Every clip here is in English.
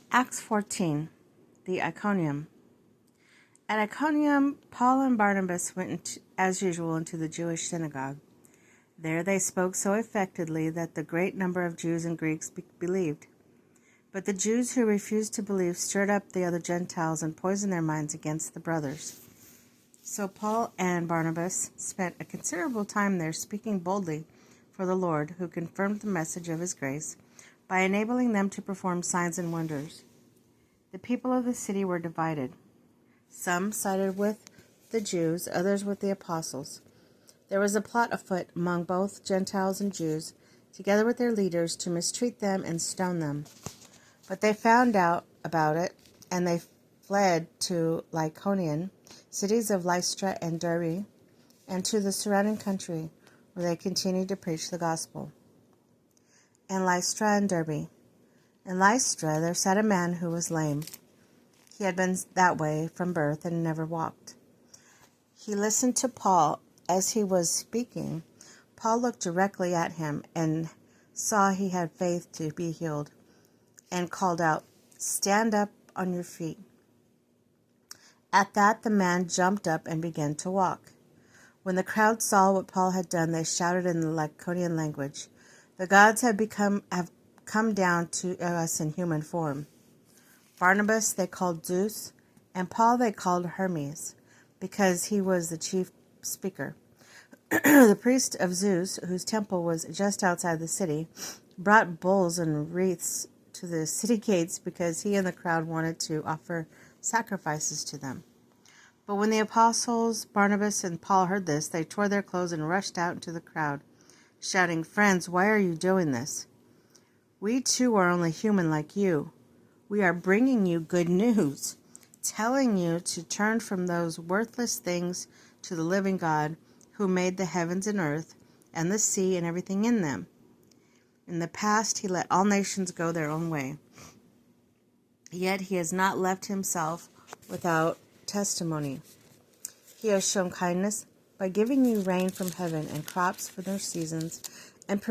Acts 14, the Iconium. At Iconium, Paul and Barnabas went as usual into the Jewish synagogue. There they spoke so effectively that the great number of Jews and Greeks believed. But the Jews who refused to believe stirred up the other Gentiles and poisoned their minds against the brothers. So Paul and Barnabas spent a considerable time there speaking boldly for the Lord, who confirmed the message of his grace by enabling them to perform signs and wonders. The people of the city were divided. Some sided with the Jews, others with the apostles. There was a plot afoot among both Gentiles and Jews, together with their leaders, to mistreat them and stone them. But they found out about it, and they fled to Lycaonian, cities of Lystra and Derbe, and to the surrounding country, where they continued to preach the gospel. In Lystra and Derbe. In Lystra there sat a man who was lame. He had been that way from birth and never walked. He listened to Paul as he was speaking. Paul looked directly at him and saw he had faith to be healed, and called out, "Stand up on your feet." At that the man jumped up and began to walk. When the crowd saw what Paul had done, they shouted in the Lycaonian language, "The gods have come down to us in human form." Barnabas they called Zeus, and Paul they called Hermes, because he was the chief speaker. The priest of Zeus, whose temple was just outside the city, brought bulls and wreaths to the city gates because he and the crowd wanted to offer sacrifices to them. But when the apostles Barnabas and Paul heard this, they tore their clothes and rushed out into the crowd, shouting, "Friends, why are you doing this? We too are only human like you. We are bringing you good news, telling you to turn from those worthless things to the living God, who made the heavens and earth and the sea and everything in them. In the past he let all nations go their own way. Yet he has not left himself without testimony. He has shown kindness by giving you rain from heaven and crops for their seasons, and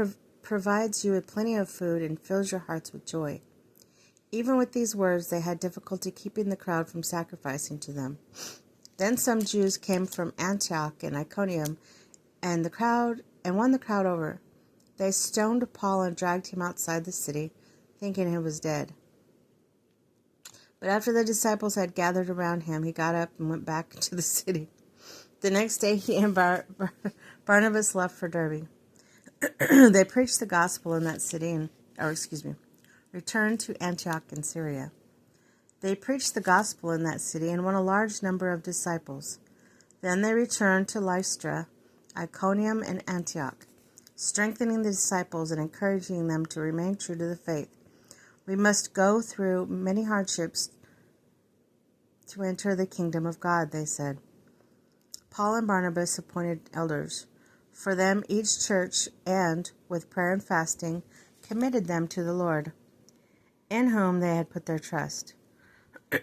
provides you with plenty of food and fills your hearts with joy." Even with these words, they had difficulty keeping the crowd from sacrificing to them. Then some Jews came from Antioch and Iconium, and won the crowd over. They stoned Paul and dragged him outside the city, thinking he was dead. But after the disciples had gathered around him, he got up and went back to the city. The next day he and Barnabas left for Derbe. They preached the gospel in that city, returned to Antioch in Syria. They preached the gospel in that city and won a large number of disciples. Then they returned to Lystra, Iconium, and Antioch, strengthening the disciples and encouraging them to remain true to the faith. "We must go through many hardships to enter the kingdom of God," they said. Paul and Barnabas appointed elders for them each church, and, with prayer and fasting, committed them to the Lord, in whom they had put their trust.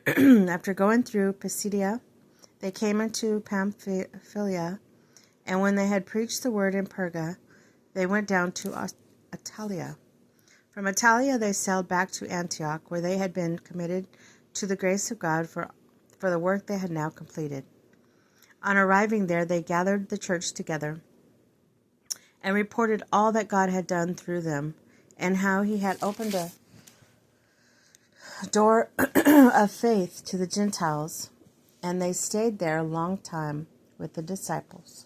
After going through Pisidia, they came into Pamphylia, and when they had preached the word in Perga, they went down to Attalia. From Attalia they sailed back to Antioch, where they had been committed to the grace of God for the work they had now completed. On arriving there, they gathered the church together and reported all that God had done through them, and how he had opened a door of faith to the Gentiles, and they stayed there a long time with the disciples.